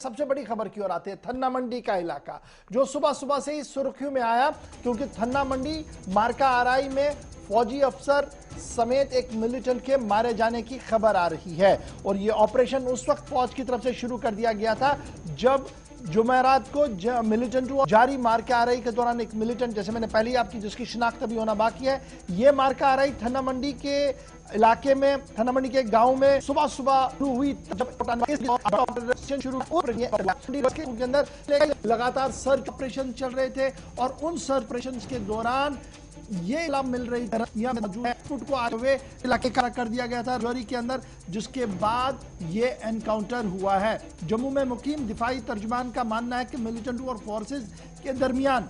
सबसे बड़ी खबर की ओर आते हैं। थन्ना मंडी का इलाका जो सुबह सुबह से ही सुर्खियों में आया क्योंकि थन्ना मंडी मार्का आरआई में फौजी अफसर समेत एक मिलिटेंट के मारे जाने की खबर आ रही है और यह ऑपरेशन उस वक्त फौज की तरफ से शुरू कर दिया गया था जब जुमेरात को मिलिटेंट हुआ। जारी मार्का आरआई के दौरान एक मिलिटेंट, जैसे मैंने पहले ही आपकी जिसकी शिनाख्त अभी होना बाकी है, यह मार्का आरआई थन्ना मंडी के इलाके में, थन्ना मंडी के गांव में सुबह सुबह शुरू हुई। जब शुरू के अंदर लगातार सर्च ऑपरेशन चल रहे थे और उन सर्च ऑपरेशन के दौरान ये इलाम मिल रही फुट को आगे हुए इलाके का कर दिया गया था रजौरी के अंदर, जिसके बाद ये एनकाउंटर हुआ है। जम्मू में मुकीम दिफाई तर्जुमान का मानना है कि मिलिटेंट और फोर्सेस के दरमियान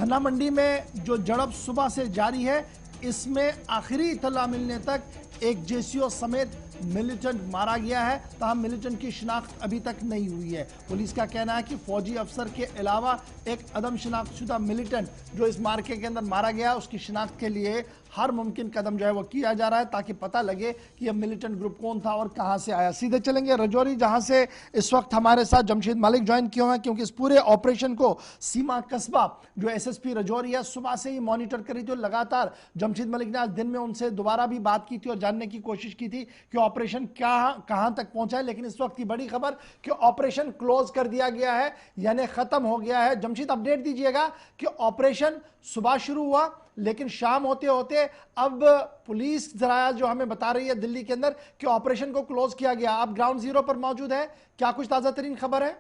थन्ना मंडी में जो झड़प सुबह से जारी है, इसमें आखिरी इत्तला मिलने तक एक जेसीओ समेत मिलिटेंट मारा गया है। तमाम मिलिटेंट की शिनाख्त अभी तक नहीं हुई है। पुलिस का कहना है कि फौजी अफसर के अलावा एक अदम शिनाख्तशुदा मिलिटेंट जो इस मार्के के अंदर मारा गया, उसकी शिनाख्त के लिए हर मुमकिन कदम जो है वो किया जा रहा है ताकि पता लगे कि यह मिलिटेंट ग्रुप कौन था और कहां से आया। सीधे चलेंगे रजौरी, जहां से इस वक्त हमारे साथ जमशेद मलिक ज्वाइन किए हुए हैं क्योंकि इस पूरे ऑपरेशन को सीमा कस्बा जो एसएसपी रजौरी है सुबह से ही मॉनिटर कर रही थी और लगातार जमशेद मलिक ने आज दिन में उनसे दोबारा भी बात की थी और जानने की कोशिश की थी कि ऑपरेशन कहां तक पहुंचा है। लेकिन इस वक्त की बड़ी खबर कि ऑपरेशन क्लोज कर दिया गया है, यानी खत्म हो गया है। जमशेद, अपडेट दीजिएगा कि ऑपरेशन सुबह शुरू हुआ लेकिन शाम होते होते अब पुलिस जरा जो हमें बता रही है दिल्ली के अंदर कि ऑपरेशन को क्लोज किया गया। आप ग्राउंड जीरो पर मौजूद है, क्या कुछ ताजा तरीन खबर है?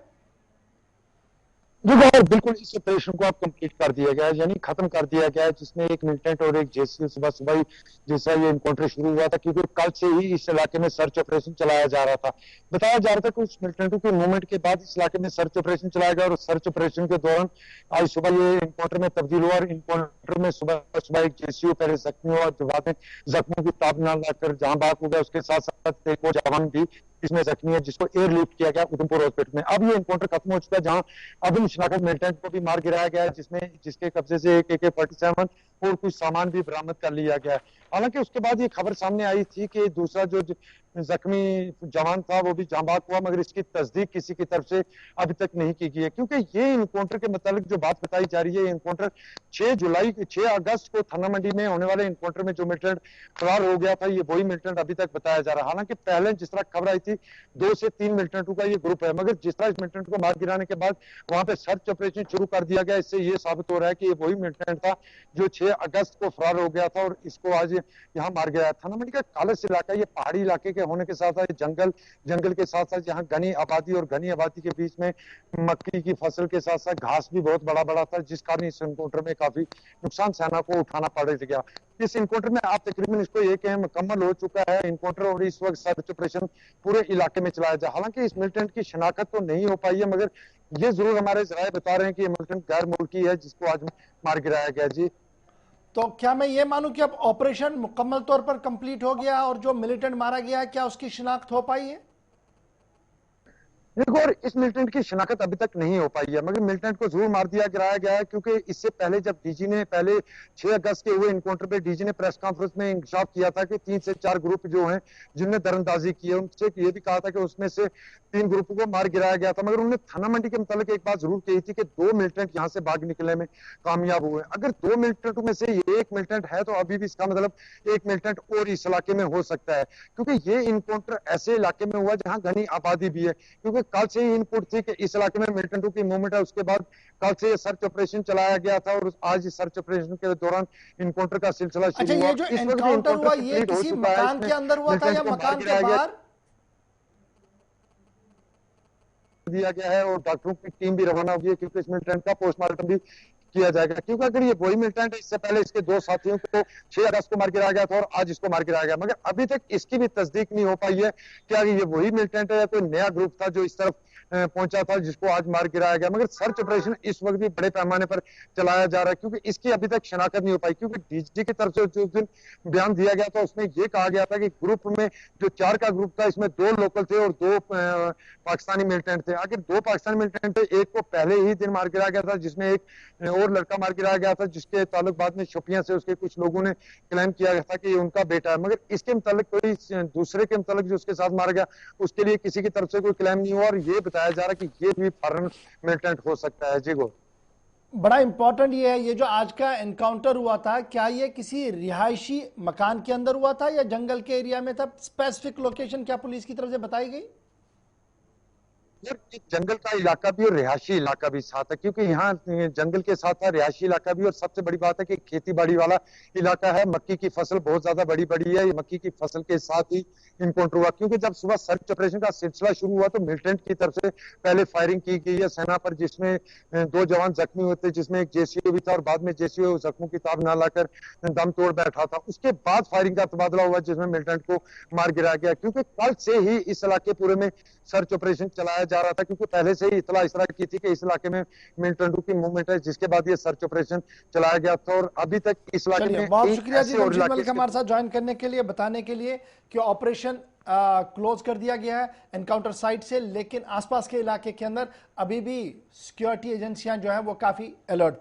जी बिल्कुल, इस ऑपरेशन को अब कंप्लीट कर दिया गया है, यानी खत्म कर दिया गया है, जिसमें एक मिलिटेंट और एक जेसीओ सुबह सुबह ही जैसा ये इनकाउंटर शुरू हुआ था, क्योंकि कल से ही इस इलाके में सर्च ऑपरेशन चलाया जा रहा था। बताया जा रहा था कि उस मिलिटेंटों के मूवमेंट के बाद इस इलाके में सर्च ऑपरेशन चलाया गया और सर्च ऑपरेशन के दौरान आज सुबह ये इनकाउंटर में तब्दील हुआ और इनकाउंटर में सुबह सुबह एक जेसीओ पहले जख्मी हुआ, बाद में जख्मों की ताब न लाकर जहां बात हो गया, उसके साथ साथ एक वो जवान भी इसमें जख्मी है जिसको एयरलिफ्ट किया गया उधमपुर हॉस्पिटल में। अब ये इनकाउंटर खत्म हो चुका है, जहां अब शिनाख्त मिलिटेंट को भी मार गिराया गया है, जिसके कब्जे से एक AK-47 और कुछ सामान भी बरामद कर लिया गया है। हालांकि उसके बाद ये खबर सामने आई थी कि दूसरा जो जख्मी जवान था वो भी जाँ बाक हुआ, मगर इसकी तस्दीक किसी की तरफ से अभी तक नहीं की गई है, क्योंकि ये इनकाउंटर के मुताबिक जो बात बताई जा रही है, इनकाउंटर 6 अगस्त को थन्ना मंडी में होने वाले इनकाउंटर में जो मिलिटेंट फरार हो गया था, ये वही मिलिटेंट अभी तक बताया जा रहा है। हालांकि पहले जिस तरह खबर आई थी 2 से 3 मिलिटेंटों का ये ग्रुप है, मगर जिस तरह इस मिलिटेंट को मार गिराने के बाद वहां पे सर्च ऑपरेशन शुरू कर दिया गया, इससे ये साबित हो रहा है कि ये वही मिलिटेंट था जो 6 अगस्त को फरार हो गया था और इसको आज यहाँ मार गया। थन्ना मंडी का कालस इलाका, ये पहाड़ी इलाके के होने के साथ साथ जंगल के साथ साथ यहाँ घनी आबादी और घनी आबादी के बीच में मक्की की फसल के साथ साथ घास भी बहुत बड़ा बड़ा था, जिस कारण इस इनकाउंटर में काफी नुकसान सेना को उठाना पड़ गया। इस इनकाउंटर में आप तकरीबन इसको ये कहें मुकम्मल हो चुका है इनकाउंटर और इस वक्त सर्च ऑपरेशन पूरे इलाके में चलाया जाए। हालांकि इस मिलिटेंट की शनाख्त तो नहीं हो पाई है, मगर ये जरूर हमारे जराये बता रहे हैं कि ये मिलिटेंट गैर मुल्की है जिसको आज मार गिराया गया। जी, तो क्या मैं ये मानूं कि अब ऑपरेशन मुकम्मल तौर पर कंप्लीट हो गया और जो मिलिटेंट मारा गया है क्या उसकी शिनाख्त हो पाई है? देखो, और इस मिलिटेंट की शिनाख्त अभी तक नहीं हो पाई है, मगर मिलिटेंट को जरूर मार गिराया गया है, क्योंकि इससे पहले जब डीजी ने पहले 6 अगस्त के हुए इनकाउंटर पे डीजी ने प्रेस कॉन्फ्रेंस में इंकशाफ किया था कि 3 से 4 ग्रुप जो हैं जिनने दरअंदाजी की है, उनसे ये भी कहा था कि उसमें से 3 ग्रुपों को मार गिराया गया था। मगर उन्होंने थन्ना मंडी के मुताबिक एक बात जरूर कही थी कि 2 मिलिटेंट यहाँ से भाग निकलने में कामयाब हुए। अगर 2 मिलिटेंटों में से एक मिलिटेंट है तो अभी भी इसका मतलब एक मिलिटेंट और इस इलाके में हो सकता है, क्योंकि ये इनकाउंटर ऐसे इलाके में हुआ जहाँ घनी आबादी भी है, क्योंकि कल से ही इनपुट थी कि इस इलाके में मिलिटेंटों की मूवमेंट है। उसके बाद कल से सर्च ऑपरेशन चलाया गया था और आज इस सर्च ऑपरेशन के दौरान इनकाउंटर का सिलसिला शुरू हुआ। ये जो एनकाउंटर हुआ ये किसी मकान के अंदर हुआ था या मकान के बाहर दिया गया है और डॉक्टरों की टीम भी रवाना हुई है, क्योंकि इस मिलिटेंट का पोस्टमार्टम भी किया जाएगा, क्योंकि अगर ये वही मिलिटेंट है, इससे पहले इसके 2 साथियों को 6 अगस्त को मार गिराया गया था और आज इसको मार गिराया गया, मगर अभी तक इसकी भी तस्दीक नहीं हो पाई है कि अगर ये वही मिलिटेंट है या कोई नया ग्रुप था जो इस तरफ पहुंचा था जिसको आज मार गिराया गया। मगर सर्च ऑपरेशन इस वक्त भी बड़े पैमाने पर चलाया जा रहा है, क्योंकि इसकी अभी तक शनाख्त नहीं हो पाई, क्योंकि डीजी की तरफ से जो दिन बयान दिया गया था उसमें यह कहा गया था कि ग्रुप में जो 4 का ग्रुप था इसमें 2 लोकल थे और 2 पाकिस्तानी मिलिटेंट थे। अगर 2 पाकिस्तानी मिलिटेंट थे, एक को पहले ही दिन मार गिराया गया था जिसमें एक और लड़का मार गिराया गया था, जिसके ताल्लुक बाद में शोपियां से उसके कुछ लोगों ने क्लेम किया था कि ये उनका बेटा है, मगर इसके मुतालिक कोई दूसरे के मुतालिक जो उसके साथ मारा गया उसके लिए किसी की तरफ से कोई क्लेम नहीं हुआ, और ये बताया जा रहा है कि ये भी फॉरेन मिलिटेंट हो सकता है। जी गो, बड़ा इंपॉर्टेंट ये है, ये जो आज का एनकाउंटर हुआ था, क्या ये किसी रिहायशी मकान के अंदर हुआ था या जंगल के एरिया में था? स्पेसिफिक लोकेशन क्या पुलिस की तरफ से बताई गई? यार एक जंगल का इलाका भी और रिहायशी इलाका भी साथ है, क्योंकि यहाँ जंगल के साथ है रिहायशी इलाका भी, और सबसे बड़ी बात है कि खेती बाड़ी वाला इलाका है। मक्की की फसल बहुत ज्यादा बड़ी बड़ी है, मक्की की फसल के साथ ही इनकाउंटर हुआ, क्योंकि जब सुबह सर्च ऑपरेशन का सिलसिला शुरू हुआ तो मिलिटेंट की तरफ से पहले फायरिंग की गई है सेना पर, जिसमें 2 जवान जख्मी हुए थे, जिसमें एक जेसीओ भी था, और बाद में जेसीओ जख्मों की ताब ना लाकर दम तोड़ बैठा था। उसके बाद फायरिंग का तबादला हुआ, जिसमें मिलिटेंट को मार गिराया गया, क्योंकि कल से ही इस इलाके पूरे में सर्च ऑपरेशन चलाया जा रहा था, क्योंकि पहले से ही इतला इस तरह की थी कि इस इलाके में मिलिटेंटों की मूवमेंट है, जिसके बाद ये सर्च ऑपरेशन चलाया गया था। और अभी तक इस इलाके में बहुत शुक्रिया जी जमशेद मलिक हमारे साथ ज्वाइन करने के लिए, बताने के लिए कि ऑपरेशन क्लोज कर दिया गया है एनकाउंटर साइट से, लेकिन आसपास के इलाके के अंदर अभी भी सिक्योरिटी एजेंसियां जो है वो काफी अलर्ट